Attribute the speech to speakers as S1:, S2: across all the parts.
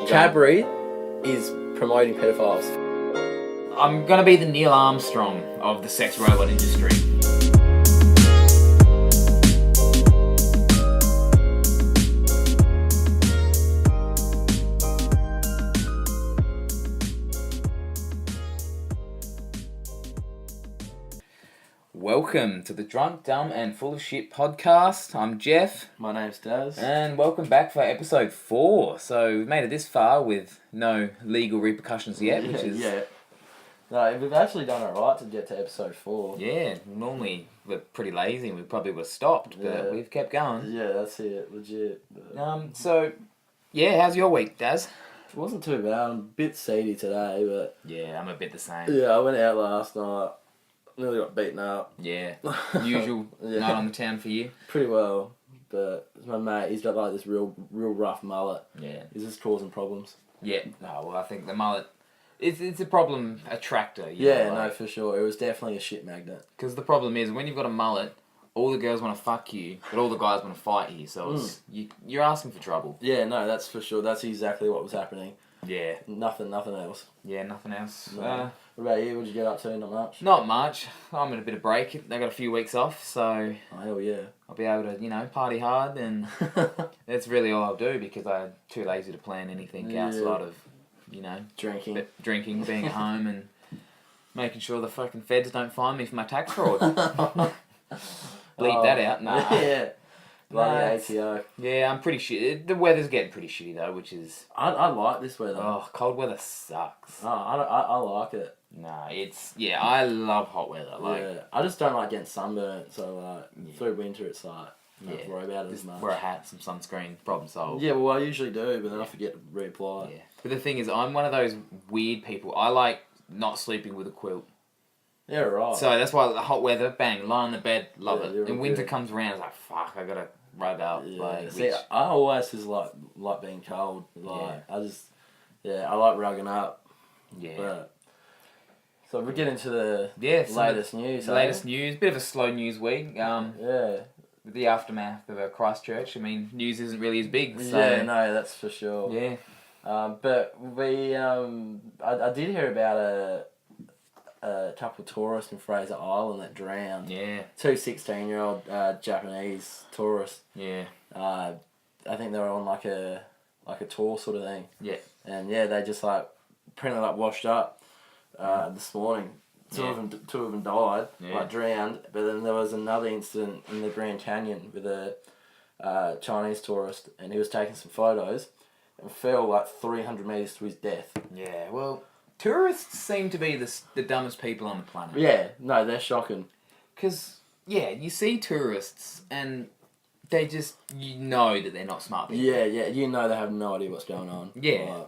S1: Cadbury is promoting pedophiles.
S2: I'm gonna be the Neil Armstrong of the sex robot industry. Welcome to the Drunk, Dumb and Full of Shit podcast. I'm Geoff.
S1: My name's Daz.
S2: And welcome back for episode 4. So we've made it this far with no legal repercussions yet, which is...
S1: Yeah. No, we've actually done it right to get to episode 4.
S2: Yeah, normally we're pretty lazy and we probably would have stopped, but we've kept going.
S1: Yeah, that's it, legit. But...
S2: So, yeah, how's your week, Daz?
S1: It wasn't too bad. I'm a bit seedy today, but...
S2: Yeah, I'm a bit the same.
S1: Yeah, I went out last night. Nearly got beaten up.
S2: Yeah, usual night on the town for you.
S1: Pretty well, but my mate, he's got like this real rough mullet.
S2: Yeah.
S1: He's just causing problems.
S2: Yeah, no, well I think the mullet, it's a problem attractor.
S1: Yeah, no, for sure. It was definitely a shit magnet.
S2: Because the problem is, when you've got a mullet, all the girls want to fuck you, but all the guys want to fight you, so it's, you're asking for trouble.
S1: Yeah, no, that's for sure. That's exactly what was happening.
S2: Yeah.
S1: Nothing else.
S2: Yeah, nothing else.
S1: No. What about you? What'd you get up to? Not much?
S2: Not much. I'm in a bit of break. I got a few weeks off, so...
S1: Oh, hell yeah.
S2: I'll be able to, party hard, and that's really all I'll do, because I'm too lazy to plan anything outside of,
S1: drinking,
S2: being at home, and making sure the fucking feds don't find me for my tax fraud. Bleep that out. Nah.
S1: Yeah. Bloody ATO.
S2: Yeah, I'm pretty shit. The weather's getting pretty shitty though, which is...
S1: I like this weather.
S2: Oh, cold weather sucks.
S1: Oh, I like it.
S2: Nah, I love hot weather.
S1: I just don't like getting sunburnt, so through winter it's like, I don't have to worry about it as much.
S2: Wear a hat, some sunscreen, problem solved.
S1: Yeah, well I usually do, but then I forget to reapply.
S2: Yeah. But the thing is, I'm one of those weird people. I like not sleeping with a quilt.
S1: Yeah, right.
S2: So that's why the hot weather, bang, lie on the bed, love it. And winter comes around, it's like, fuck, I gotta rug up.
S1: Yeah. See, I always just like being cold. I like rugging up. Yeah. But, so we get into the latest news.
S2: Latest news, bit of a slow news week. The aftermath of Christchurch. I mean, news isn't really as big. So.
S1: Yeah, no, that's for sure.
S2: Yeah.
S1: But we, I did hear about a couple of tourists in Fraser Island that drowned.
S2: Yeah.
S1: 2 16-year-old Japanese tourists.
S2: Yeah.
S1: I think they were on like a tour sort of thing.
S2: Yeah.
S1: And they just apparently washed up this morning. Two of them died, drowned. But then there was another incident in the Grand Canyon with a Chinese tourist, and he was taking some photos and fell 300 meters to his death.
S2: Yeah. Well. Tourists seem to be the dumbest people on the planet.
S1: Yeah, no, they're shocking.
S2: Because, you see tourists and they just, that they're not smart people.
S1: Yeah, they have no idea what's going on.
S2: Yeah.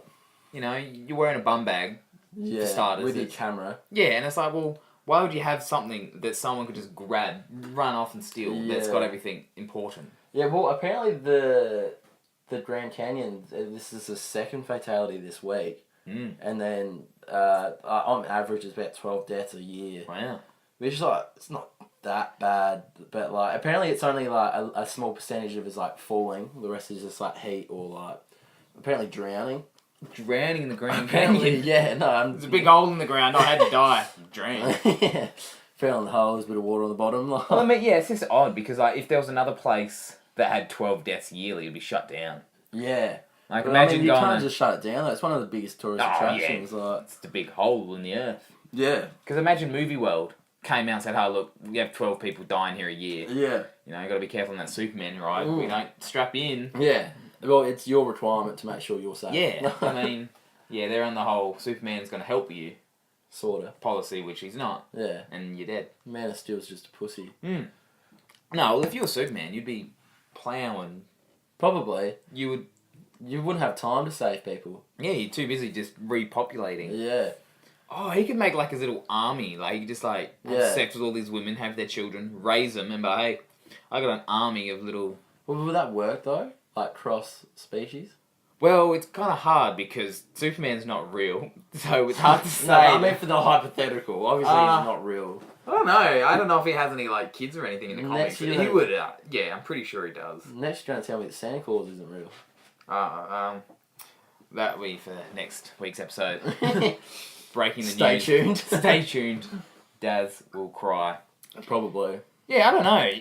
S2: You're wearing a bum bag, for starters.
S1: With your camera.
S2: Yeah, and it's like, well, why would you have something that someone could just grab, run off and steal that's got everything important? Yeah,
S1: well, apparently the Grand Canyon, this is the second fatality this week. And then, on average, it's about 12 deaths a year.
S2: Wow.
S1: Which is it's not that bad, but apparently it's only a small percentage of it's falling. The rest is just heat or apparently drowning.
S2: Drowning in the Grand Canyon?
S1: Yeah, no.
S2: There's a big hole in the ground. I had to die. Drown.
S1: Yeah. Fell in the hole, there's a bit of water on the bottom.
S2: Well, I mean, it's just odd because if there was another place that had 12 deaths yearly, it'd be shut down.
S1: Yeah.
S2: Imagine
S1: you can't just shut it down. It's one of the biggest tourist attractions.
S2: Yeah. It's the big hole in the earth.
S1: Yeah.
S2: Because imagine Movie World came out and said, "Oh, look, we have 12 people dying here a year.
S1: Yeah.
S2: You got to be careful on that Superman ride. We don't strap in."
S1: Yeah. Well, it's your requirement to make sure you're safe.
S2: Yeah. I mean, they're on the whole Superman's going to help you
S1: sort of
S2: policy, which he's not.
S1: Yeah.
S2: And you're dead.
S1: Man of Steel's just a pussy.
S2: No, well, if you were Superman, you'd be plowing.
S1: Probably.
S2: You
S1: wouldn't have time to save people.
S2: Yeah, you're too busy just repopulating.
S1: Yeah.
S2: Oh, he could make his little army. He could just have sex with all these women, have their children, raise them, and hey, I got an army of little...
S1: Well, would that work though? Cross species?
S2: Well, it's kind of hard because Superman's not real, so it's hard to say.
S1: No, I mean for the hypothetical. Obviously, he's not real.
S2: I don't know. I don't know if he has any kids or anything in the comics. He would. Yeah, I'm pretty sure he does.
S1: Next, you're going to tell me that Santa Claus isn't real.
S2: That'll be for next week's episode. Breaking the
S1: Stay
S2: news.
S1: tuned.
S2: Stay tuned. Daz will cry.
S1: Probably.
S2: Yeah, I don't know.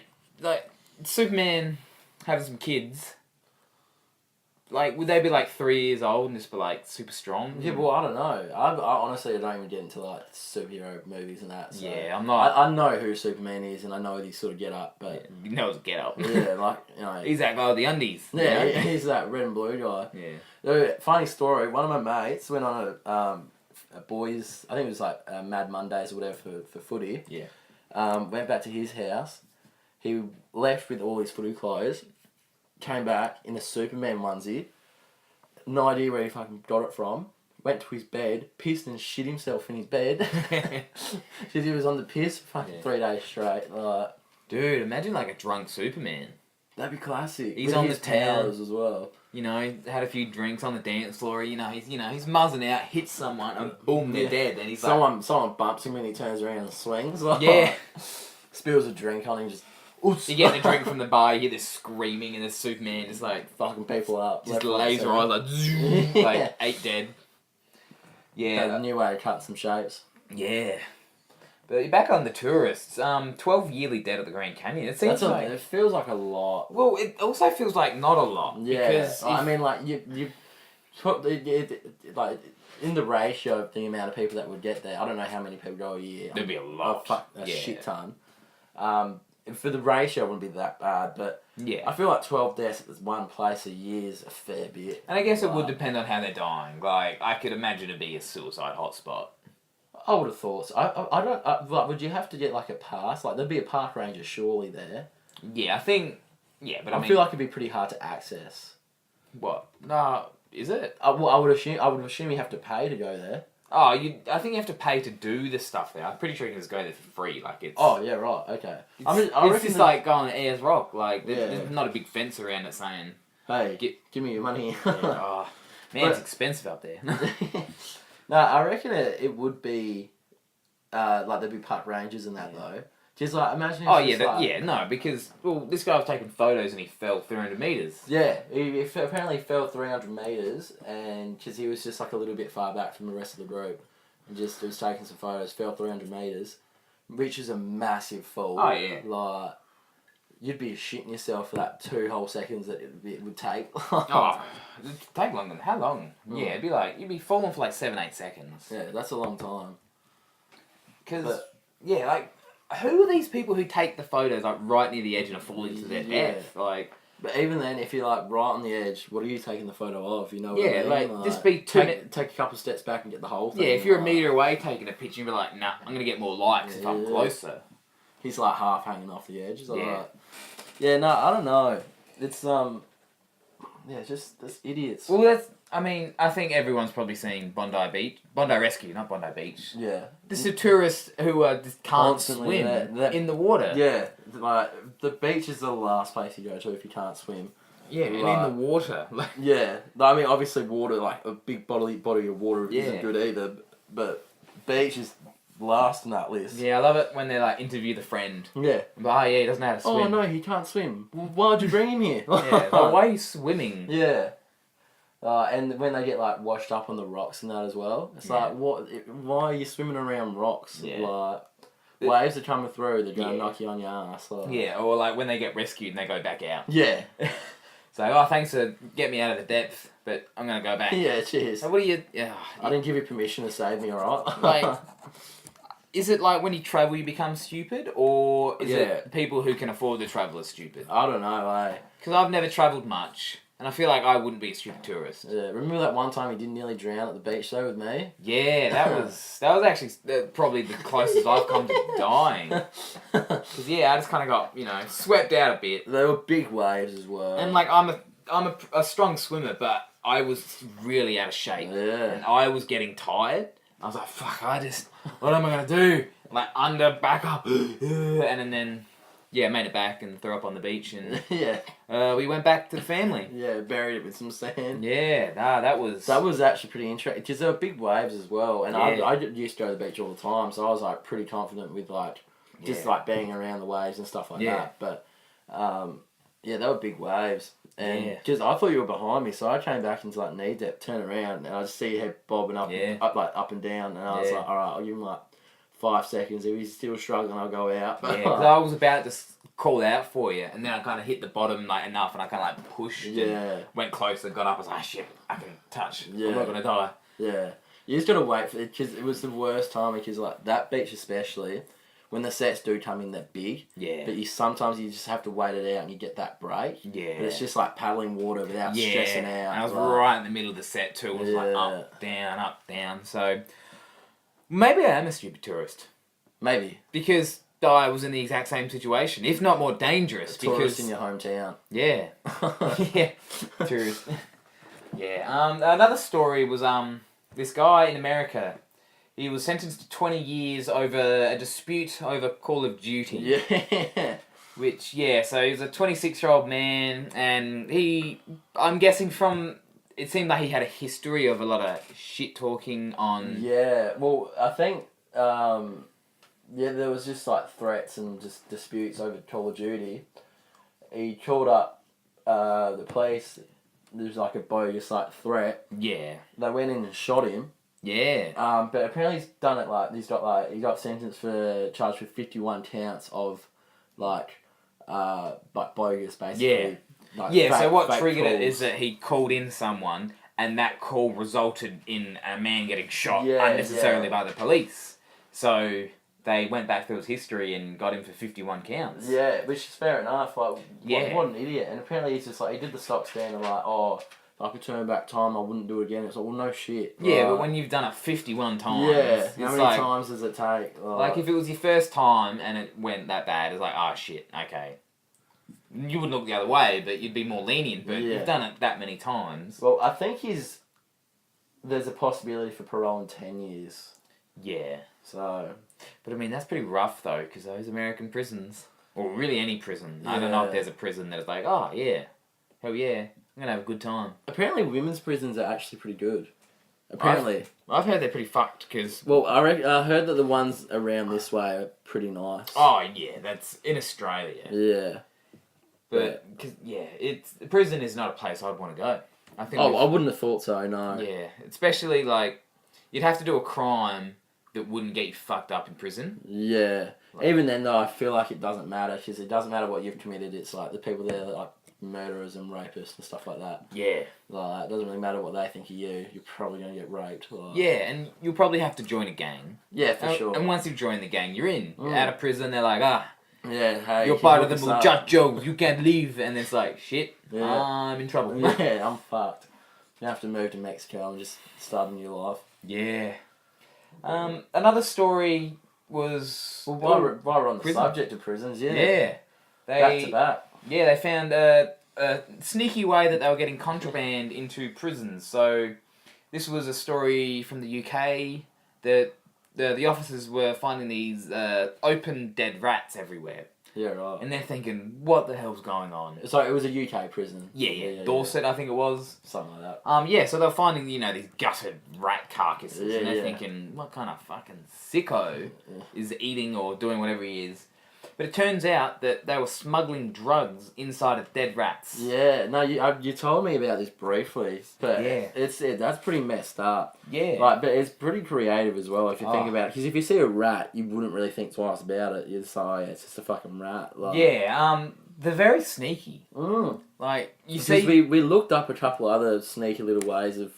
S2: Like, Superman having some kids. Like, would they be like 3 years old and just be like super strong?
S1: Yeah, well, I don't know. I honestly don't even get into like superhero movies and that. So
S2: Yeah, I'm not.
S1: I know who Superman is and I know his sort of get up, but
S2: You know it's a get up.
S1: yeah, like you know,
S2: He's that guy with the undies.
S1: yeah,
S2: You know?
S1: he's that red and blue guy.
S2: Yeah.
S1: Funny story. One of my mates went on a boys. I think it was like Mad Mondays or whatever for footy.
S2: Yeah.
S1: Went back to his house. He left with all his footy clothes. Came back in a Superman onesie. No idea where he fucking got it from. Went to his bed, pissed and shit himself in his bed. Because he was on the piss for fucking 3 days straight. Like,
S2: Dude, imagine like a drunk Superman.
S1: that'd be classic.
S2: He's
S1: With
S2: on
S1: his
S2: the town.
S1: powers as well.
S2: You know, had a few drinks on the dance floor. He's muzzing out, hits someone, and boom, they're dead. And he's
S1: Someone bumps him and he turns around and swings. Like,
S2: yeah.
S1: Spills a drink on him, just
S2: You get the drink from the bar, you hear this screaming, and there's Superman just like
S1: fucking people up.
S2: just
S1: left, right,
S2: laser
S1: center.
S2: eyes like zoom, like 8 dead.
S1: That's
S2: Yeah,
S1: a new way to cut some shapes.
S2: yeah. But back on the tourists, 12 yearly dead at the Grand Canyon. It seems like
S1: It feels like a lot.
S2: well, it also feels like not a lot.
S1: Yeah,
S2: because
S1: I mean, like you put like in the ratio of the amount of people that would get there. I don't know how many people go a year.
S2: There'd be a lot.
S1: A shit ton. For the ratio, it wouldn't be that bad, but
S2: yeah.
S1: I feel like 12 deaths at one place a year is a fair bit.
S2: And I guess it would depend on how they're dying. Like, I could imagine it'd be a suicide hotspot.
S1: I would have thought so. I don't. Like, would you have to get like a pass? Like, there'd be a park ranger surely there.
S2: Yeah, I think. Yeah, but I mean,
S1: feel like it'd be pretty hard to access.
S2: what? No, is it?
S1: Well, I would assume you have to pay to go there.
S2: Oh, I think you have to pay to do the stuff there. I'm pretty sure you can just go there for free. Like it's.
S1: Oh yeah, right. Okay.
S2: It's just like going to Ayers Rock. Like
S1: Yeah.
S2: there's not a big fence around it saying,
S1: Hey, give me your money.
S2: "Oh, man, it's
S1: But-
S2: expensive up there."
S1: No, I reckon it would be, like there'd be park rangers and that though. Just like imagine. If
S2: Oh
S1: it's
S2: yeah,
S1: like,
S2: no, because this guy was taking photos and he fell 300 meters.
S1: Yeah, he apparently fell 300 meters, and because he was just like a little bit far back from the rest of the group, and just was taking some photos. Fell 300 meters, which is a massive fall.
S2: Oh yeah.
S1: Like, you'd be shitting yourself for that 2 whole seconds that it would take.
S2: Oh, it'd take longer than how long?
S1: Mm.
S2: Yeah, it'd be like you'd be falling for like 7-8 seconds.
S1: Yeah, that's a long time.
S2: Because yeah, like who are these people who take the photos like right near the edge and are falling to their death? Like,
S1: But even then, if you're like right on the edge, what are you taking the photo of? You know what
S2: yeah,
S1: I mean?
S2: like just be
S1: take a couple steps back and get the whole thing.
S2: yeah. If you're a
S1: like,
S2: meter away taking a picture, you'd be like, nah, I'm gonna get more likes if I'm
S1: Yeah.
S2: closer.
S1: He's like half hanging off the edge. It's like,
S2: Yeah.
S1: yeah, no, I don't know. It's just idiots.
S2: Well, I think everyone's probably seen Bondi Rescue, not Bondi Beach.
S1: Yeah.
S2: This is tourists who just can't
S1: Constantly
S2: swim
S1: there.
S2: in the water.
S1: Yeah, like the beach is the last place you go to if you can't swim.
S2: Yeah, and in
S1: Right.
S2: the water. Like,
S1: Yeah, I mean obviously water, like a big body of water
S2: Yeah.
S1: isn't good either, but beach is last on that list.
S2: yeah, I love it when they like interview the friend.
S1: Yeah.
S2: But, oh yeah, he doesn't know how to swim.
S1: Oh no, he can't swim. Well, why'd you bring him here?
S2: Yeah, like, why are you swimming?
S1: Yeah. And when they get like washed up on the rocks and that as well, it's
S2: Yeah.
S1: like why are you swimming around rocks?
S2: Yeah.
S1: Like waves are coming through, they're gonna
S2: Yeah.
S1: knock you on your ass. Like.
S2: Yeah, or like when they get rescued and they go back out.
S1: Yeah.
S2: So, oh, thanks for getting me out of the depth, but I'm gonna go back.
S1: Yeah, cheers.
S2: So what do you? Yeah,
S1: I didn't give you permission to save me, alright?
S2: like. Is it like when you travel you become stupid, or is
S1: Yeah.
S2: it people who can afford to travel are stupid?
S1: I don't know, eh?
S2: Because I've never travelled much, and I feel like I wouldn't be a stupid tourist.
S1: Yeah, remember that one time you didn't nearly drown at the beach though with me?
S2: Yeah, that was actually probably the closest I've come to dying. Because yeah, I just kind of got swept out a bit,
S1: They were big waves as well.
S2: and like I'm a strong swimmer, but I was really out of shape,
S1: Yeah.
S2: and I was getting tired. I was like, fuck, what am I gonna do? Like back up, and then made it back and threw up on the beach, and
S1: Yeah.
S2: we went back to the family.
S1: Yeah, buried it with some sand.
S2: Yeah, that was
S1: actually pretty interesting because there were big waves as well, and
S2: Yeah.
S1: I used to go to the beach all the time, so I was like pretty confident with like just
S2: Yeah.
S1: like being around the waves and stuff like
S2: Yeah.
S1: that. But yeah, they were big waves. And just I thought you were behind me, so I came back into like knee depth, turn around, and I just see your head bobbing up, up and down, and I was like, all right, I'll give him like 5 seconds. If he's still struggling, I'll go out.
S2: Yeah, because I was about to call out for you, and then I kind of hit the bottom like enough, and I kind of like pushed and went closer, got up, I was like, shit, I can touch. I'm not gonna die.
S1: Yeah, you just gotta wait for it, because it was the worst time, because like that beach especially, when the sets do come in, they're big. Yeah. But sometimes you just have to wait it out and you get that break. Yeah. But it's just like paddling water without stressing out.
S2: And I was right in the middle of the set too. It was like up, down. So maybe I am a stupid tourist.
S1: Maybe.
S2: Because I was in the exact same situation, if not more dangerous.
S1: Tourist in your hometown.
S2: Yeah. Yeah. Tourist. Yeah. Another story was this guy in America. He was sentenced to 20 years over a dispute over Call of Duty. Yeah. Which, so he was a 26-year-old man, and I'm guessing it seemed like he had a history of a lot of shit-talking on...
S1: Yeah, well, I think, there was just, like, threats and just disputes over Call of Duty. He called up the police. There was, like, a bogus, like, threat. Yeah. They went in and shot him. Yeah. But apparently he's done it like he got sentenced charged with 51 counts of like bogus basically. Yeah. Like
S2: so what triggered it is that he called in someone and that call resulted in a man getting shot unnecessarily by the police. So they went back through his history and got him for 51 counts.
S1: Yeah, which is fair enough. Like, what an idiot. And apparently he's just like, he did the stock stand of like, if I could turn back time, I wouldn't do it again. It's like, well, no shit.
S2: Yeah, but when you've done it 51 times...
S1: Yeah, how many times does it take?
S2: Like, if it was your first time and it went that bad, it's like, oh, shit, okay. You wouldn't look the other way, but you'd be more lenient, but you've done it that many times.
S1: Well, I think there's a possibility for parole in 10 years.
S2: Yeah.
S1: So...
S2: But, I mean, that's pretty rough, though, because those American prisons, or really any prison, I don't know if there's a prison that's like, oh, yeah, hell yeah. I'm going to have a good time.
S1: Apparently women's prisons are actually pretty good. Apparently.
S2: I've heard they're pretty fucked, because...
S1: Well, I heard that the ones around this way are pretty nice.
S2: Oh, yeah, that's in Australia.
S1: Yeah.
S2: But, prison is not a place I'd want to go.
S1: I wouldn't have thought so, no.
S2: Yeah, especially, like, you'd have to do a crime that wouldn't get you fucked up in prison.
S1: Yeah. Like, even then, though, I feel like it doesn't matter, because it doesn't matter what you've committed. It's like the people there that, like, murderers and rapists and stuff like that. Yeah. Like, it doesn't really matter what they think of you. You're probably going to get raped. Like.
S2: Yeah, and you'll probably have to join a gang.
S1: Yeah, for sure.
S2: And once you've joined the gang, you're in. Out of prison, they're like,
S1: yeah, hey,
S2: you're part of the muchachos, you can't leave. And it's like, shit, I'm in trouble.
S1: Yeah, I'm fucked. You have to move to Mexico and just start a new life.
S2: Yeah. Another story was...
S1: Well, while we're on the subject of prisons,
S2: back to back. Yeah, they found a sneaky way that they were getting contraband into prisons. So, this was a story from the UK that the officers were finding these open dead rats everywhere.
S1: Yeah, right.
S2: And they're thinking, what the hell's going on?
S1: So it was a UK prison.
S2: Yeah. Dorset, I think it was.
S1: Something like that.
S2: So they were finding, these gutted rat carcasses. And they're thinking, what kind of fucking sicko is eating or doing whatever he is? But it turns out that they were smuggling drugs inside of dead rats.
S1: Yeah, no, you told me about this briefly, but that's pretty messed up.
S2: Yeah.
S1: Like, but it's pretty creative as well if you think about it. Because if you see a rat, you wouldn't really think twice about it. You'd say, oh, yeah, it's just a fucking rat. Like,
S2: they're very sneaky. Like, you see...
S1: We looked up a couple other sneaky little ways of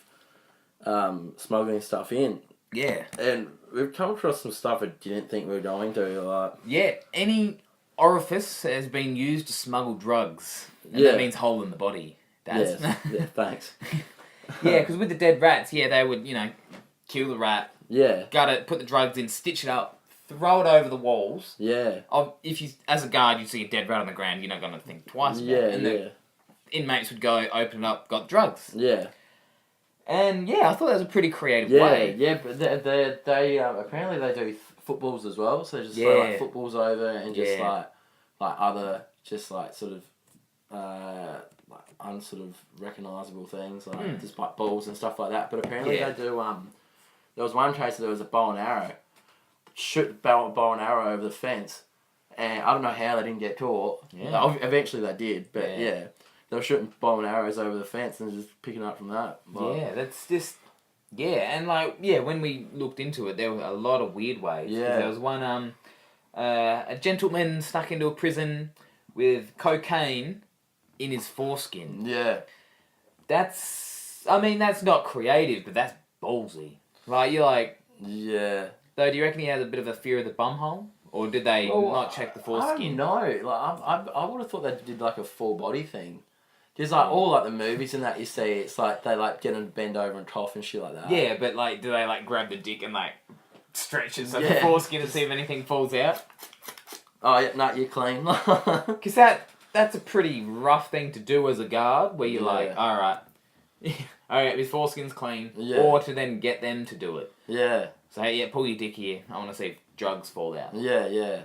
S1: smuggling stuff in.
S2: Yeah.
S1: And we've come across some stuff I didn't think we were going to. Like,
S2: yeah, any orifice has been used to smuggle drugs. And that means hole in the body.
S1: Yes. Yeah, thanks.
S2: Yeah, because with the dead rats, they would, kill the rat.
S1: Yeah.
S2: Gut it, put the drugs in, stitch it up, throw it over the walls.
S1: Yeah.
S2: If you, as a guard, you see a dead rat on the ground, you're not going to think twice about it. And the inmates would go, open it up, got drugs. Yeah. And I thought that was a pretty creative way.
S1: Yeah, but they apparently they do footballs as well. So just throw like footballs over and just like other just like sort of like unsort of recognisable things like just like balls and stuff like that. But apparently they do. There was one case there was a bow and arrow, shoot bow and arrow over the fence, and I don't know how they didn't get caught. Yeah. Eventually they did, but they were shooting bow and arrows over the fence and just picking up from that. But,
S2: yeah, that's just... Yeah, and when we looked into it, there were a lot of weird ways.
S1: Yeah.
S2: There was one, a gentleman snuck into a prison with cocaine in his foreskin.
S1: Yeah.
S2: That's not creative, but that's ballsy. Like, you're like...
S1: Yeah.
S2: Though, do you reckon he has a bit of a fear of the bumhole? Or did they not check the foreskin?
S1: I don't know. Like, I would have thought they did, like, a full body thing. Just, like, all, like, the movies and that you see, it's like they, like, get them to bend over and cough and shit like that.
S2: Yeah, but, like, do they, like, grab the dick and, like, stretch it so the foreskin to see if anything falls out?
S1: Oh, yeah, no, you're clean.
S2: Because that's a pretty rough thing to do as a guard, where you're like, alright, his foreskin's clean, or to then get them to do it.
S1: Yeah.
S2: So, hey, pull your dick here, I want to see if drugs fall out.
S1: Yeah, yeah.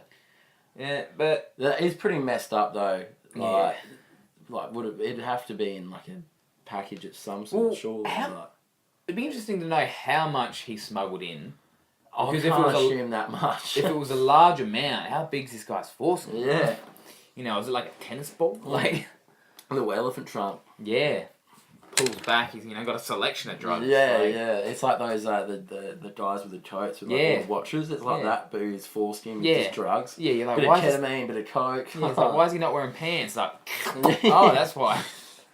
S2: Yeah, but...
S1: That is pretty messed up, though. Like, it'd have to be in, like, a package at some sort, surely.
S2: It'd be interesting to know how much he smuggled in.
S1: I can't assume that much.
S2: If it was a large amount, how big's this guy's foreskin?
S1: Yeah.
S2: You know, is it like a tennis ball? Like
S1: a little elephant trunk.
S2: Yeah. Pulls back, he's got a selection of drugs.
S1: Yeah, yeah. It's like those the guys with the coats with like the watches. It's like that, but his foreskin with just drugs.
S2: Yeah, you're like,
S1: bit of ketamine, bit of coke.
S2: Yeah, it's like, why is he not wearing pants? Like, oh, that's why.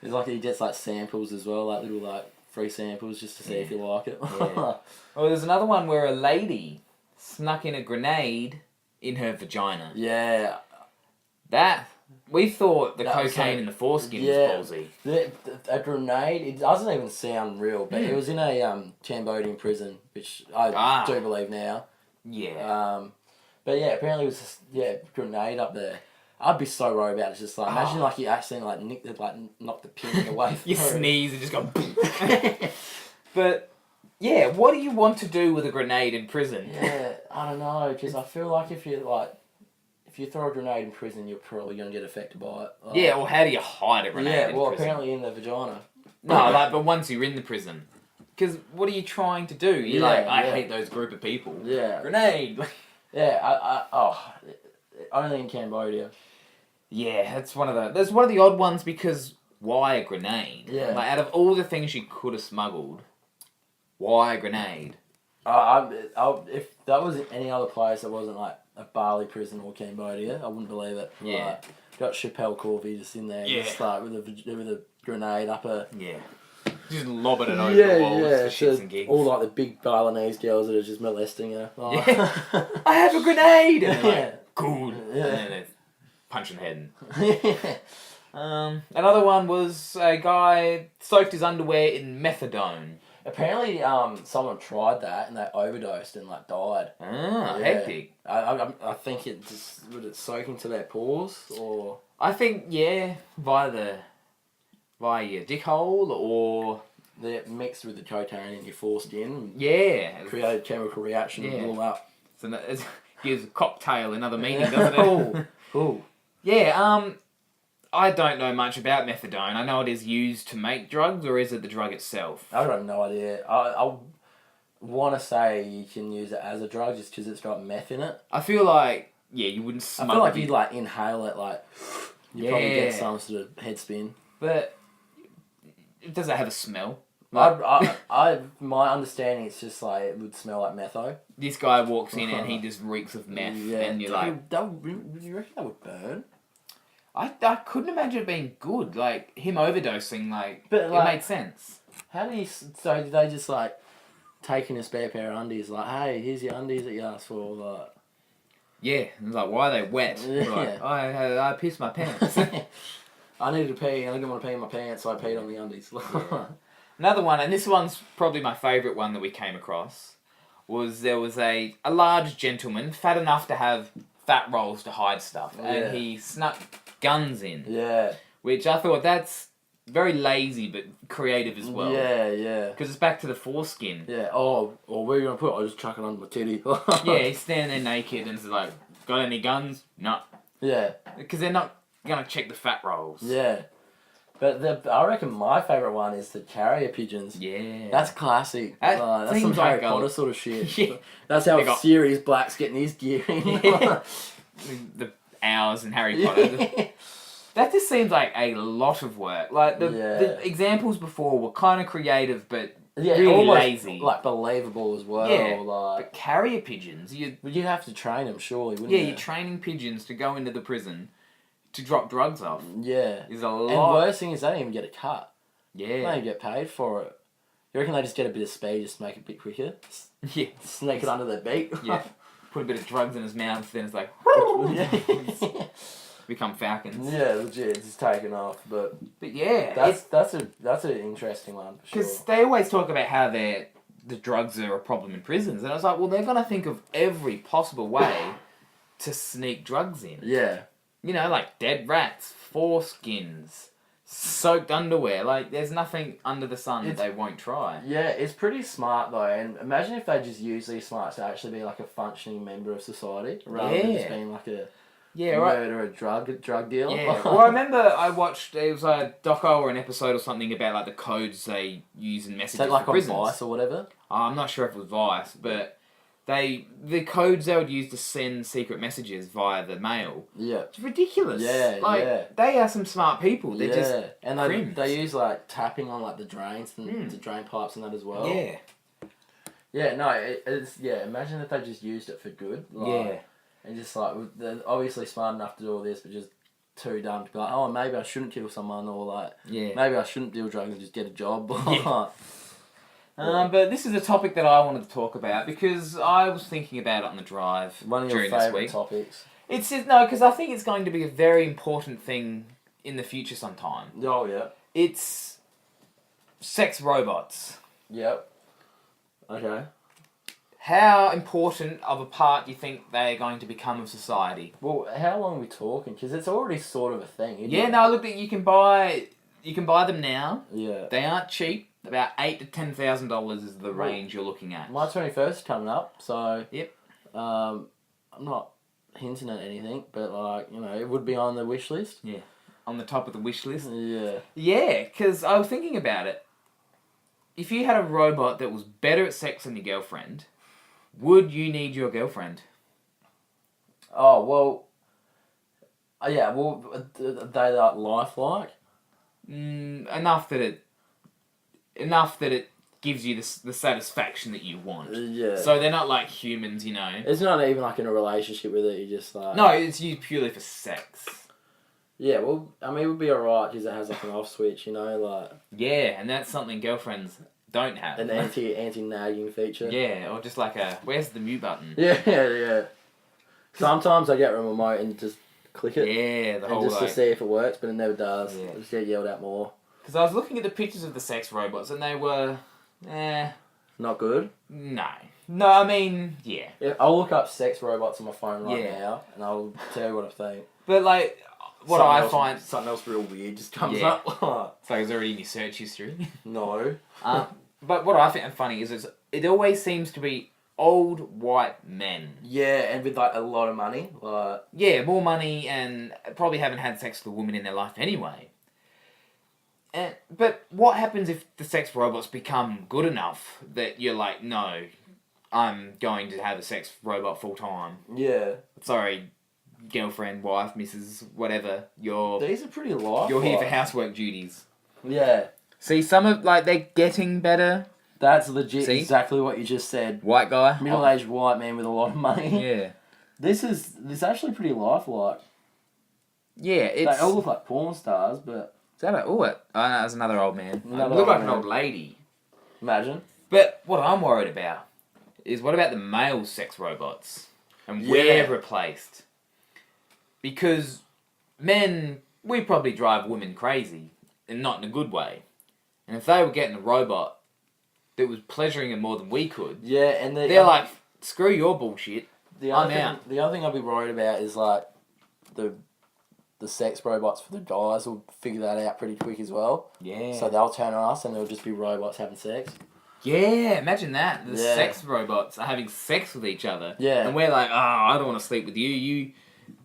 S1: It's like he gets like samples as well, like little like free samples just to see if you like it.
S2: Well, there's another one where a lady snuck in a grenade in her vagina.
S1: Yeah.
S2: We thought the cocaine in the foreskin was ballsy.
S1: A grenade, it doesn't even sound real, but it was in a Cambodian prison, which I do believe now.
S2: Yeah.
S1: But yeah, apparently it was just, grenade up there. I'd be so worried about it. It's just like, imagine like you accidentally knock the pin away from
S2: you sneeze and just go But, yeah, what do you want to do with a grenade in prison?
S1: Yeah, I don't know, because I feel like if you throw a grenade in prison, you're probably going to get affected by it. Like,
S2: yeah, well, how do you hide a grenade in prison?
S1: Apparently in the vagina.
S2: No, but once you're in the prison. Because what are you trying to do? You're I hate those group of people.
S1: Yeah.
S2: Grenade!
S1: Only in Cambodia.
S2: Yeah, that's one of the odd ones because why a grenade?
S1: Yeah.
S2: Like, out of all the things you could have smuggled, why a grenade?
S1: If that was any other place that wasn't like a Bali prison or Cambodia, I wouldn't believe it.
S2: Yeah.
S1: Like, got Chappelle Corby just in there, just like with a grenade up a.
S2: Yeah. Just lobbing it over the walls for shits and gigs.
S1: All like the big Balinese girls that are just molesting her. Like,
S2: I have a grenade! And they're
S1: like,
S2: cool. Yeah. And then they're punching the head in. Another one was a guy soaked his underwear in methadone.
S1: Apparently, someone tried that and they overdosed and like died.
S2: Hectic.
S1: I think would it soak into their pores or?
S2: I think via your dick hole or
S1: they're mixed with the cocaine in your foreskin.
S2: Yeah,
S1: create a chemical reaction and blow up.
S2: So it gives a cocktail another meaning, doesn't it?
S1: Cool.
S2: Yeah. I don't know much about methadone. I know it is used to make drugs, or is it the drug itself?
S1: I have no idea. I want to say you can use it as a drug just because it's got meth in it.
S2: I feel like, you wouldn't smuggle
S1: I feel like you'd like inhale it, like, you'd probably get some sort of head spin.
S2: But, does it have a smell?
S1: My understanding it's just like, it would smell like metho.
S2: This guy walks in and he just reeks of meth, and you're like...
S1: Do you reckon that would burn?
S2: I couldn't imagine it being good, like, him overdosing,
S1: but,
S2: it made sense.
S1: How do you... So, did they just, like, take in a spare pair of undies, like, hey, here's your undies that you asked for, like...
S2: Yeah, and it's like, why are they wet? Like, I pissed my pants.
S1: I needed to pee, and I didn't want to pee in my pants, so I peed on the undies.
S2: Another one, and this one's probably my favourite one that we came across, was there was a large gentleman, fat enough to have fat rolls to hide stuff, and he snuck guns in.
S1: Yeah.
S2: Which I thought that's very lazy but creative as well.
S1: Yeah.
S2: Because it's back to the foreskin.
S1: Yeah. Oh, where are you going to put it? I'll just chuck it under my titty.
S2: Yeah, he's standing there naked and it's like, got any guns? No.
S1: Yeah.
S2: Because they're not going to check the fat rolls.
S1: Yeah. But I reckon my favourite one is the carrier pigeons.
S2: Yeah.
S1: That's classic. That's some Harry Potter sort of shit.
S2: Yeah.
S1: That's how Sirius Black's getting his gear in.
S2: The owls in Harry Potter. That just seems like a lot of work. Like, the examples before were kind of creative, but really
S1: almost,
S2: lazy.
S1: Like, believable as well.
S2: Yeah,
S1: like,
S2: but carrier pigeons,
S1: you'd have to train them, surely, wouldn't you?
S2: Yeah, you're training pigeons to go into the prison to drop drugs off.
S1: Yeah.
S2: Is a lot.
S1: And worst thing is they don't even get a cut.
S2: Yeah.
S1: They don't even get paid for it. You reckon they just get a bit of speed just to make it a bit quicker?
S2: Yeah.
S1: Sneak it under their beak?
S2: Yeah. Put a bit of drugs in his mouth, then it's like... become falcons.
S1: Yeah, legit. It's just taken off. But
S2: yeah.
S1: That's an interesting one, for sure.
S2: Because they always talk about how the drugs are a problem in prisons. And I was like, well, they're going to think of every possible way to sneak drugs in.
S1: Yeah.
S2: You know, like dead rats, foreskins, soaked underwear. Like, there's nothing under the sun that they won't try.
S1: Yeah, it's pretty smart, though. And imagine if they just use these smarts to actually be like a functioning member of society, rather than just being like a murder, a drug dealer.
S2: Yeah. Well, I remember I watched, it was a doco or an episode or something about like the codes they use in messages
S1: like
S2: for prisons.
S1: On Vice or whatever?
S2: I'm not sure if it was Vice, but the codes they would use to send secret messages via the mail.
S1: Yeah.
S2: It's ridiculous.
S1: Yeah,
S2: like, they are some smart people. They're just
S1: and they use like tapping on like the drains and the drain pipes and that as well.
S2: Yeah.
S1: Yeah, no, it's imagine if they just used it for good. Like, and just like, they're obviously smart enough to do all this, but just too dumb to be like, oh, maybe I shouldn't kill someone, or like, maybe I shouldn't deal drugs and just get a job.
S2: But this is a topic that I wanted to talk about because I was thinking about it on the drive
S1: One of your
S2: during this
S1: favourite
S2: week.
S1: topics.
S2: It's just, no, because I think it's going to be a very important thing in the future sometime.
S1: Oh, yeah.
S2: It's sex robots.
S1: Yep. Okay.
S2: How important of a part do you think they're going to become of society?
S1: Well, how long are we talking? Because it's already sort of a thing, isn't it?
S2: No, look, you can buy them now.
S1: Yeah.
S2: They aren't cheap. About $8,000 to $10,000 is the range you're looking at.
S1: My 21st is coming up, so...
S2: Yep.
S1: I'm not hinting at anything, but, like, you know, it would be on the wish list.
S2: Yeah. On the top of the wish list?
S1: Yeah.
S2: Yeah, because I was thinking about it. If you had a robot that was better at sex than your girlfriend, would you need your girlfriend?
S1: Oh, well... yeah, well, are they, like, lifelike?
S2: Enough that it gives you the satisfaction that you want.
S1: Yeah.
S2: So they're not like humans, you know.
S1: It's not even like in a relationship with it, you just like...
S2: No, it's used purely for sex.
S1: Yeah, well, I mean, it would be alright because it has like an off switch, you know, like...
S2: Yeah, and that's something girlfriends don't have.
S1: An anti-nagging feature.
S2: Yeah, or just like where's the mute button?
S1: Yeah. Sometimes I get a remote and just click it.
S2: Yeah,
S1: just to see if it works, but it never does.
S2: Yeah.
S1: I just get yelled at more.
S2: Because I was looking at the pictures of the sex robots and they were...
S1: Not good?
S2: No, I mean, yeah.
S1: I'll look up sex robots on my phone right now and I'll tell you what I think.
S2: But like, I find...
S1: Something else real weird just comes up.
S2: It's like it's already in your search history.
S1: No.
S2: But what I think funny is it always seems to be old white men.
S1: Yeah, and with like a lot of money. Like...
S2: Yeah, more money and probably haven't had sex with a woman in their life anyway. But what happens if the sex robots become good enough that you're like, no, I'm going to have a sex robot full time?
S1: Yeah.
S2: Sorry, girlfriend, wife, missus, whatever.
S1: These are pretty lifelike.
S2: You're here for housework duties.
S1: Yeah.
S2: See, some of they're getting better.
S1: That's legit. See? Exactly what you just said.
S2: White guy,
S1: middle-aged white man with a lot of money.
S2: Yeah.
S1: This is actually pretty lifelike.
S2: Yeah,
S1: they all look like porn stars, but.
S2: Is that that's another old man. Look like an old lady.
S1: Imagine.
S2: But what I'm worried about is what about the male sex robots? And we're replaced. Because men, we probably drive women crazy. And not in a good way. And if they were getting a robot that was pleasuring them more than we could...
S1: Yeah, and
S2: they're like, screw your bullshit. I'm out.
S1: The other thing I'll be worried about is like the sex robots for the guys will figure that out pretty quick as well.
S2: Yeah.
S1: So they'll turn on us and it'll just be robots having sex.
S2: Yeah, imagine that. The sex robots are having sex with each other.
S1: Yeah.
S2: And we're like, I don't want to sleep with you. You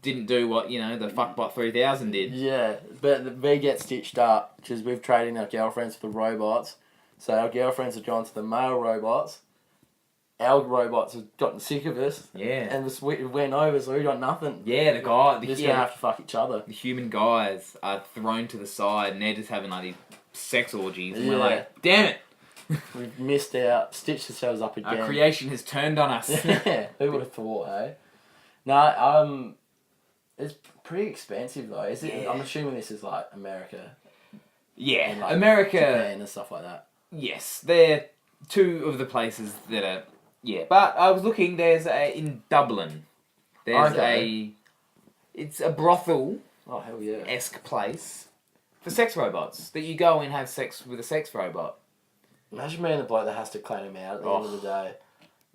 S2: didn't do what, the Fuckbot 3000 did.
S1: Yeah, but we get stitched up because we've traded our girlfriends for the robots. So our girlfriends have gone to the male robots. our robots have gotten sick of us.
S2: Yeah.
S1: And we went over, so we got nothing.
S2: Yeah, the
S1: We're just gonna have to fuck each other.
S2: The human guys are thrown to the side, and they're just having like these sex orgies, and we're like, damn it,
S1: we've missed out, stitched ourselves up again.
S2: our creation has turned on us.
S1: Yeah, who would have thought, eh? No, it's pretty expensive though. Is it?
S2: Yeah.
S1: I'm assuming this is like America.
S2: Yeah,
S1: And, like,
S2: America.
S1: Japan and stuff like that.
S2: Yes, they're two of the places that are. Yeah, but I was looking. There's in Dublin. There's it's a brothel.
S1: Oh hell yeah!
S2: Esque place for sex robots that you go and have sex with a sex robot.
S1: Imagine being the bloke that has to clean him out at the end of the day.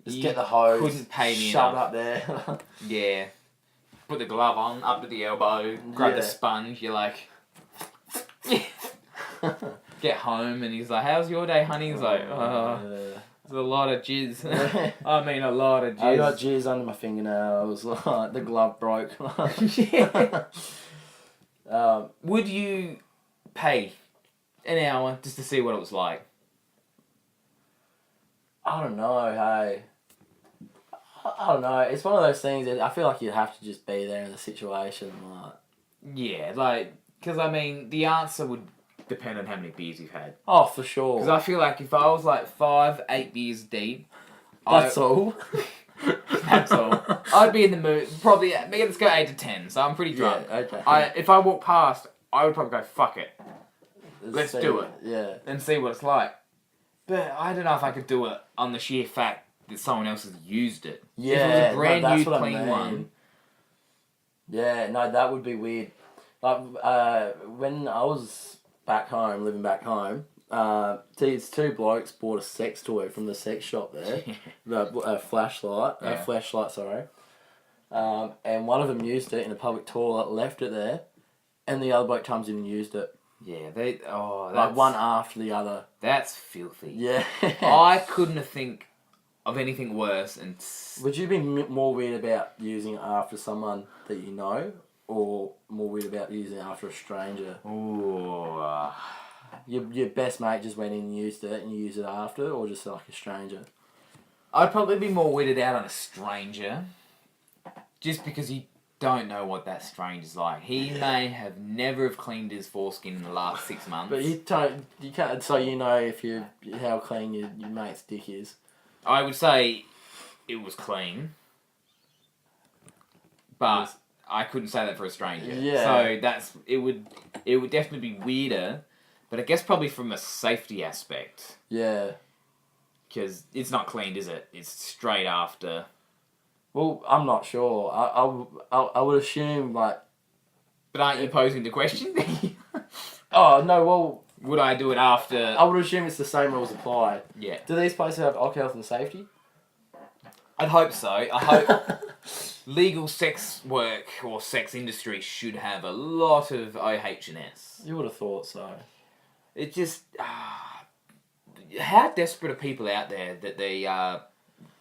S1: Just
S2: You
S1: get the hose.
S2: couldn't pay me
S1: shove
S2: enough.
S1: up there.
S2: Yeah. Put the glove on, up to the elbow, grab the sponge, you're like... Get home and he's like, how's your day, honey? He's like, there's a lot of jizz. I mean, a lot of jizz.
S1: I got jizz under my fingernails. The glove broke.
S2: Would you pay an hour just to see what it was like?
S1: I don't know, hey. I don't know. It's one of those things that I feel like you have to just be there in the situation. Like.
S2: Yeah, like, because I mean, the answer would depend on how many beers you've had.
S1: Oh, for sure.
S2: Because I feel like if I was like 5, 8 beers deep,
S1: that's all.
S2: That's all. I'd be in the mood. Probably, let's go 8 to 10. So I'm pretty drunk.
S1: Yeah, okay.
S2: If I walk past, I would probably go, fuck it, let's do it.
S1: Yeah.
S2: And see what it's like. But I don't know if I could do it on the sheer fact that someone else has used it.
S1: Yeah,
S2: if it was a brand
S1: that's
S2: new
S1: what
S2: clean
S1: I mean.
S2: one.
S1: Yeah, no, that would be weird. Like, when I was back home, living back home, these two blokes bought a sex toy from the sex shop there. A flashlight, sorry. And one of them used it in a public toilet, left it there, and the other bloke comes in and used it.
S2: Yeah,
S1: like one after the other.
S2: That's filthy.
S1: Yeah.
S2: I couldn't think of anything worse. And
S1: would you be more weird about using it after someone that you know, or more weird about using it after a stranger?
S2: Ooh.
S1: Your best mate just went in and used it, and you use it after, or just like a stranger?
S2: I'd probably be more weirded out on a stranger, just because you don't know what that stranger's like. He may have never have cleaned his foreskin in the last 6 months.
S1: But you can't, so you know how clean your mate's dick is.
S2: I would say it was clean, but I couldn't say that for a stranger.
S1: Yeah.
S2: So it would definitely be weirder, but I guess probably from a safety aspect.
S1: Yeah.
S2: Because it's not cleaned, is it? It's straight after.
S1: Well, I'm not sure. I would assume, like...
S2: But aren't you posing the question?
S1: Oh, no, well...
S2: Would I do it after...
S1: I would assume it's the same rules apply.
S2: Yeah.
S1: Do these places have health and safety?
S2: I'd hope so. I hope legal sex work or sex industry should have a lot of OH&S.
S1: You would have thought so.
S2: It just... how desperate are people out there that they are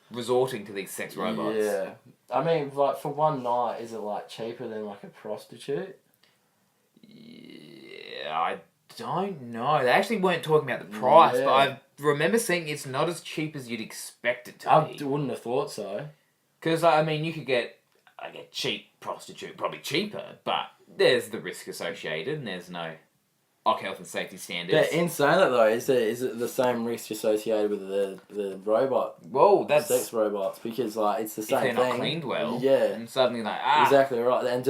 S2: resorting to these sex robots?
S1: Yeah. I mean, like, for one night, is it, like, cheaper than, like, a prostitute?
S2: Yeah, I don't know. They actually weren't talking about the price, but I remember seeing it's not as cheap as you'd expect it to be.
S1: I wouldn't have thought so.
S2: Because, I mean, you could get a cheap prostitute, probably cheaper, but there's the risk associated, and there's no health and safety standards.
S1: But in saying that, though, is it the same risk associated with the robot?
S2: Whoa, that's...
S1: sex robots, because, like, it's the same thing.
S2: If they're not cleaned well.
S1: Yeah.
S2: And suddenly, like,
S1: Exactly right. And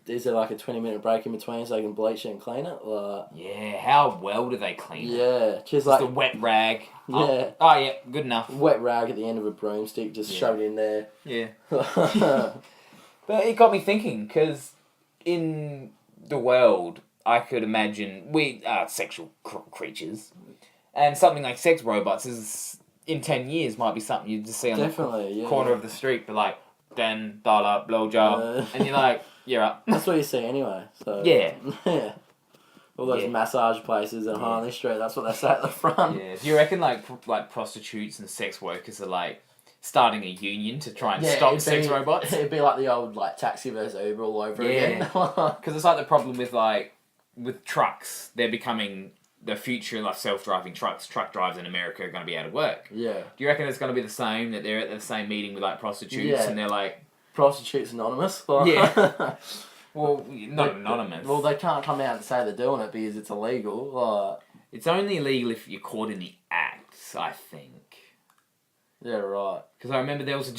S1: is there, like, a 20-minute break in between so they can bleach it and clean it? Like...
S2: Yeah, how well do they clean it?
S1: Yeah. Just
S2: like... a wet rag.
S1: Yeah.
S2: Oh, yeah, good enough.
S1: Wet rag at the end of a broomstick, just shove it in there.
S2: Yeah. But it got me thinking, because in the world... I could imagine we are sexual creatures, and something like sex robots is in 10 years might be something you just see on the corner of the street, but like $10 blowjob, and you're like, you're up.
S1: That's what you see anyway. So
S2: yeah.
S1: All those massage places at Harley Street. That's what they say at the front.
S2: Yeah. Do you reckon like prostitutes and sex workers are like starting a union to try and stop sex robots?
S1: It'd be like the old like taxi versus Uber all over again.
S2: Because it's like the problem with trucks. They're becoming the future like self-driving truck drivers in America are going to be out of work.
S1: Yeah.
S2: Do you reckon it's going to be the same, that they're at the same meeting with like prostitutes and they're like...
S1: Prostitutes Anonymous?
S2: Yeah. Well, not anonymous.
S1: Well, they can't come out and say they're doing it because it's illegal. Like...
S2: It's only illegal if you're caught in the act, I think.
S1: Yeah, right.
S2: Because I remember there was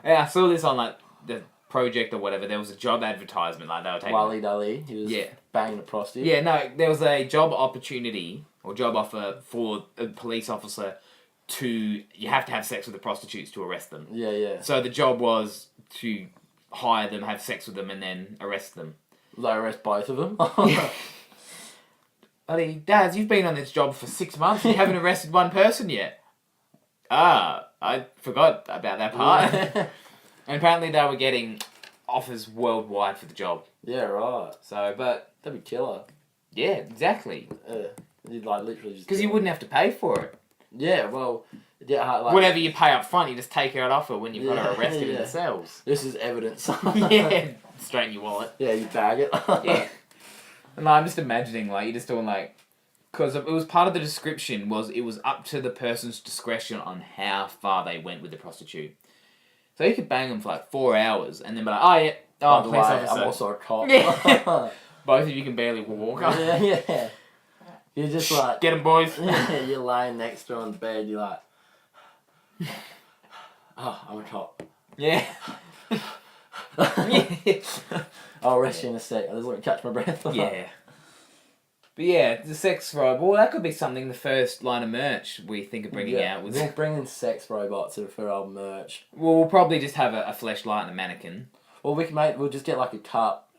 S2: I saw this on like the project or whatever. There was a job advertisement like they were taking.
S1: Wally Dally, he was banging a prostitute.
S2: Yeah, no, there was a job opportunity or job offer for a police officer you have to have sex with the prostitutes to arrest them.
S1: Yeah, yeah.
S2: So the job was to hire them, have sex with them, and then arrest them.
S1: They arrest both of them?
S2: Buddy, Daz, you've been on this job for 6 months and you haven't arrested one person yet. I forgot about that part.
S1: Yeah.
S2: And apparently they were getting offers worldwide for the job.
S1: Yeah, right.
S2: So, but...
S1: That'd be killer.
S2: Yeah, exactly.
S1: You'd like literally just...
S2: Because you wouldn't have to pay for it.
S1: Yeah, well... Yeah, like...
S2: Whatever you pay up front, you just take it off her when you've got her arrested in the cells.
S1: This is evidence.
S2: Yeah. Straight in your wallet.
S1: Yeah, you bag it.
S2: Yeah. And I'm just imagining, like, you're just doing, like... Because it was part of the description it was up to the person's discretion on how far they went with the prostitute. So you could bang them for, like, 4 hours and then be like, oh, yeah. Oh, police officer.
S1: I'm also a cop.
S2: Yeah. Both of you can barely walk.
S1: Yeah. You're just like...
S2: Get them, boys.
S1: Yeah, you're laying next to her on the bed, you're like... Oh, I'm a cop.
S2: Yeah.
S1: I'll arrest you in a sec. I just want to catch my breath.
S2: Yeah. But yeah, the sex robot, well, that could be something, the first line of merch we think of bringing out.
S1: We'll bring in sex robots for our merch.
S2: Well, we'll probably just have a fleshlight and a mannequin.
S1: Well, we'll just get like a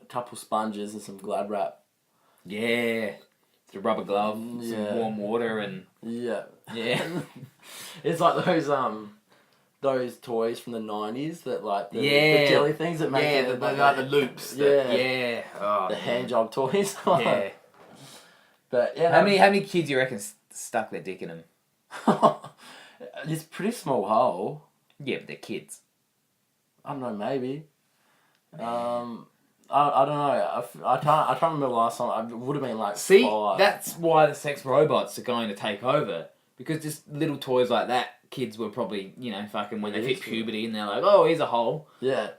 S1: couple sponges and some Glad wrap.
S2: Yeah. The rubber glove, some warm water and...
S1: Yeah.
S2: Yeah.
S1: It's like those toys from the 90s that like the jelly things that make
S2: it like the loops. Yeah. Oh,
S1: the hand job toys.
S2: Yeah.
S1: But yeah.
S2: How many kids do you reckon stuck their dick in them?
S1: It's a pretty small hole.
S2: Yeah, but they're kids.
S1: I don't know, maybe. I don't know. I can't remember the last time. It would have been like 5.
S2: That's why the sex robots are going to take over. Because just little toys like that, kids were probably, fucking when they hit puberty and they're like, oh, here's a hole.
S1: Yeah.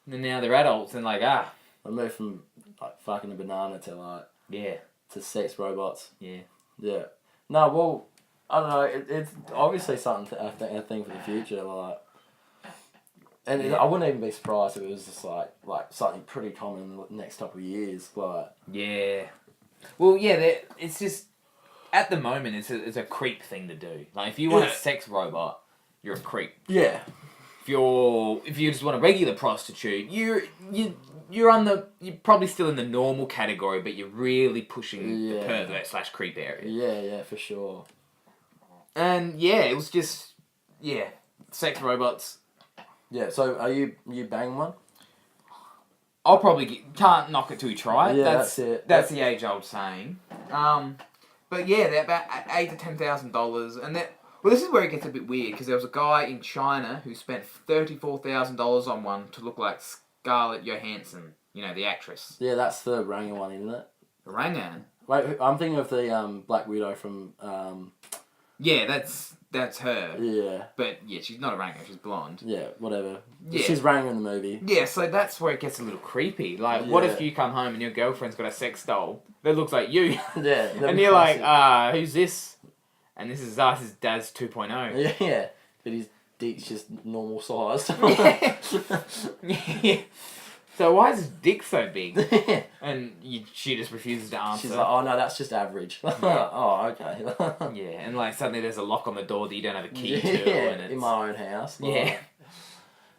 S2: And then now they're adults and like, I
S1: moved from like fucking a banana to like...
S2: Yeah.
S1: To sex robots.
S2: Yeah.
S1: Yeah. No, well, I don't know. It's obviously something, a thing for the future. Like, and I wouldn't even be surprised if it was just like something pretty common in the next couple of years. Like,
S2: yeah. Well, yeah. It's just at the moment it's a creep thing to do. Like if you want a sex robot, you're a creep.
S1: Yeah.
S2: If you just want a regular prostitute, you're probably still in the normal category, but you're really pushing the pervert / creep area.
S1: Yeah, for sure.
S2: And it was just sex robots.
S1: Yeah, so are you banging one?
S2: I'll probably can't knock it till you try it.
S1: Yeah, that's it.
S2: That's the age-old saying. But yeah, they're about $8,000 to $10,000, and this is where it gets a bit weird because there was a guy in China who spent $34,000 on one to look like Scarlett Johansson, the actress.
S1: Yeah, that's the Rangan one, isn't it?
S2: Rangan?
S1: Wait, I'm thinking of the Black Widow from...
S2: Yeah, that's her.
S1: Yeah.
S2: But yeah, she's not a Rangan, she's blonde.
S1: Yeah, whatever.
S2: Yeah.
S1: She's Rangan in the movie.
S2: Yeah, so that's where it gets a little creepy. Like, what if you come home and your girlfriend's got a sex doll that looks like you?
S1: Yeah.
S2: And you're like, who's this? And this is Daz 2.0.
S1: Yeah. But his dick's just normal sized.
S2: Yeah. So why is his dick so big? And she just refuses to answer.
S1: She's like, oh no, that's just average. Oh, okay.
S2: Yeah, and like suddenly there's a lock on the door that you don't have a key to. And it's...
S1: in my own house.
S2: Yeah.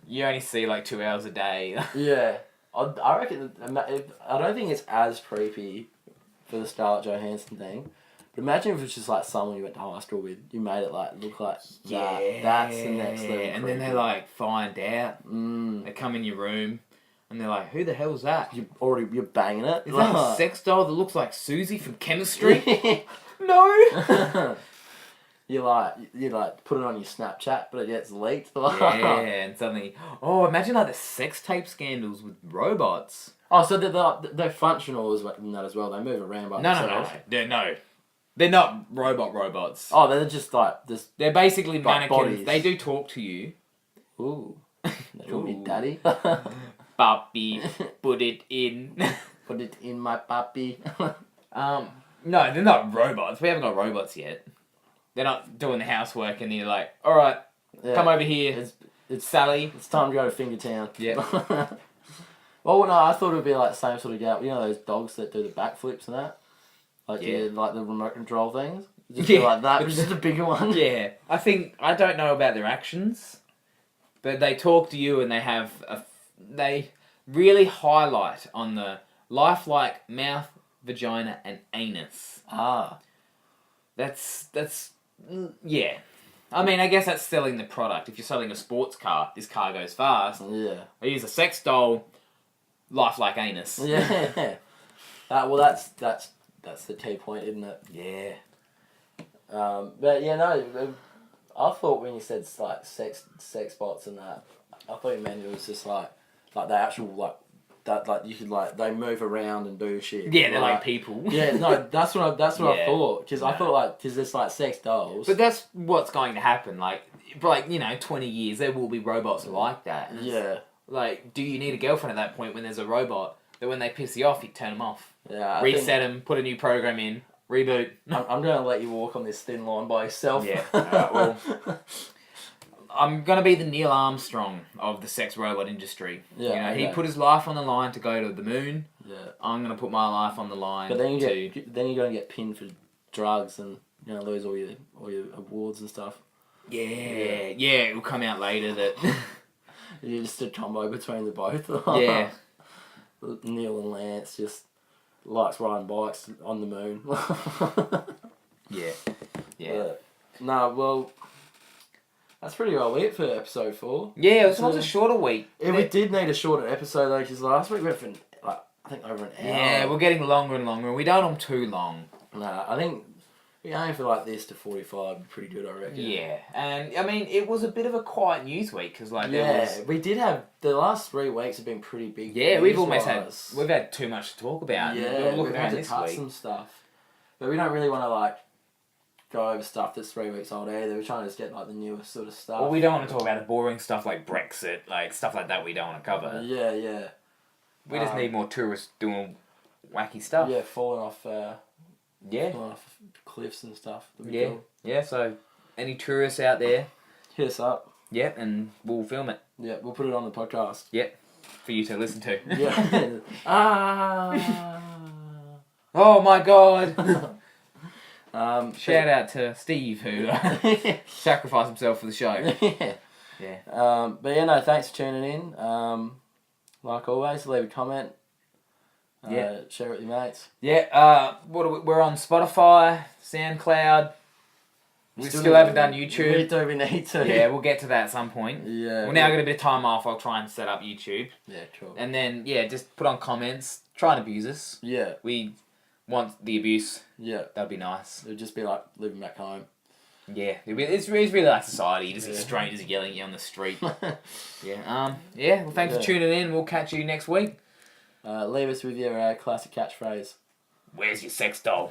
S2: You only see like 2 hours a day.
S1: Yeah. I reckon, I don't think it's as creepy for the Scarlett Johansson thing. But imagine if it's just like someone you went to high school with. You made it like look like that. That's the next level.
S2: And then they like find out. They come in your room. And they're like, who the hell's that?
S1: You're banging it.
S2: Is that a sex doll that looks like Susie from Chemistry? No. you put it on your Snapchat, but it gets leaked. Yeah, and suddenly, imagine like the sex tape scandals with robots.
S1: Oh, so they're functional in that as well. They move around by themselves.
S2: No. They're not robots.
S1: Oh, they're just like this.
S2: They're basically
S1: like
S2: mannequins.
S1: bodies.
S2: They do talk to you.
S1: Ooh, they call me
S2: Ooh.
S1: daddy.
S2: Papi, put it in.
S1: Put it in my papi.
S2: No, they're not robots. We haven't got robots yet. They're not doing the housework, and you're like, all right, come over here.
S1: It's
S2: Sally.
S1: It's time to go to Fingertown.
S2: Yeah.
S1: Well, no, I thought it would be like the same sort of game. You know those dogs that do the backflips and that? Like, like the remote control things? Just be like that, but just a bigger one.
S2: Yeah. I don't know about their actions, but they talk to you and they really highlight on the lifelike mouth, vagina, and anus.
S1: Ah.
S2: That's, yeah. I mean, I guess that's selling the product. If you're selling a sports car, this car goes fast.
S1: Yeah.
S2: I use a sex doll, lifelike anus.
S1: Yeah. Well, that's the key point, isn't it?
S2: Yeah.
S1: But yeah, no, I thought when you said like sex bots and that, I thought you meant it was just like the actual like that like you could like they move around and do shit.
S2: Yeah, they're like people.
S1: Yeah, no, that's what I thought because I thought like because there's like sex dolls.
S2: But that's what's going to happen. Like 20 years, there will be robots like that. And
S1: yeah.
S2: Like, do you need a girlfriend at that point when there's a robot that when they piss you off, you turn them off?
S1: Yeah.
S2: Reset them, put a new program in, reboot.
S1: I'm going to let you walk on this thin line by yourself.
S2: Yeah. Well, I'm going to be the Neil Armstrong of the sex robot industry.
S1: Yeah.
S2: He put his life on the line to go to the moon.
S1: Yeah.
S2: I'm going to put my life on the line.
S1: But then you're going to get pinned for drugs and you're going to lose all your awards and stuff.
S2: Yeah. It will come out later that...
S1: You're just a combo between the both.
S2: Yeah.
S1: Neil and Lance just likes riding bikes on the moon.
S2: Yeah.
S1: No, well, that's pretty well it for episode 4.
S2: Yeah, it was a shorter week.
S1: We did need a shorter episode though, because last week we went for like I think over an hour.
S2: Yeah, we're getting longer and longer. We don't want them too long.
S1: Nah, I think we aim for like this to 45 would be pretty good, I reckon.
S2: Yeah, and I mean it was a bit of a quiet news week because
S1: we did have the last 3 weeks have been pretty big.
S2: Yeah, we've had too much to talk about.
S1: Yeah,
S2: we've
S1: had to touch some stuff, but we don't really want to like go over stuff that's 3 weeks old either. We're trying to just get like the newest sort of stuff.
S2: Well, we don't want to talk about the boring stuff like Brexit, like stuff like that. We don't want to cover.
S1: Yeah.
S2: We just need more tourists doing wacky stuff.
S1: Yeah, falling off cliffs and stuff.
S2: Yeah. So, any tourists out there,
S1: hit us up.
S2: Yep, and we'll film it.
S1: Yeah, we'll put it on the podcast.
S2: Yep, for you to listen to.
S1: Yeah.
S2: Oh my God.
S1: Shout
S2: out to Steve who sacrificed himself for the show.
S1: Yeah. But yeah, no, thanks for tuning in. Like always, leave a comment. Share it with your mates.
S2: Yeah. We're on Spotify, Soundcloud. We still haven't done YouTube.
S1: We need to.
S2: Yeah, we'll get to that at some point.
S1: Yeah.
S2: Well, now I've got a bit of time off. I'll try and set up YouTube.
S1: Yeah, cool.
S2: And then just put on comments. Try and abuse us.
S1: Yeah.
S2: We want the abuse.
S1: Yeah.
S2: That'd be nice.
S1: It'd just be like living back home.
S2: Yeah, it's really like society. You just get strangers yelling at you on the street. Yeah. Well, thanks for tuning in. We'll catch you next week.
S1: Leave us with your classic catchphrase.
S2: Where's your sex doll?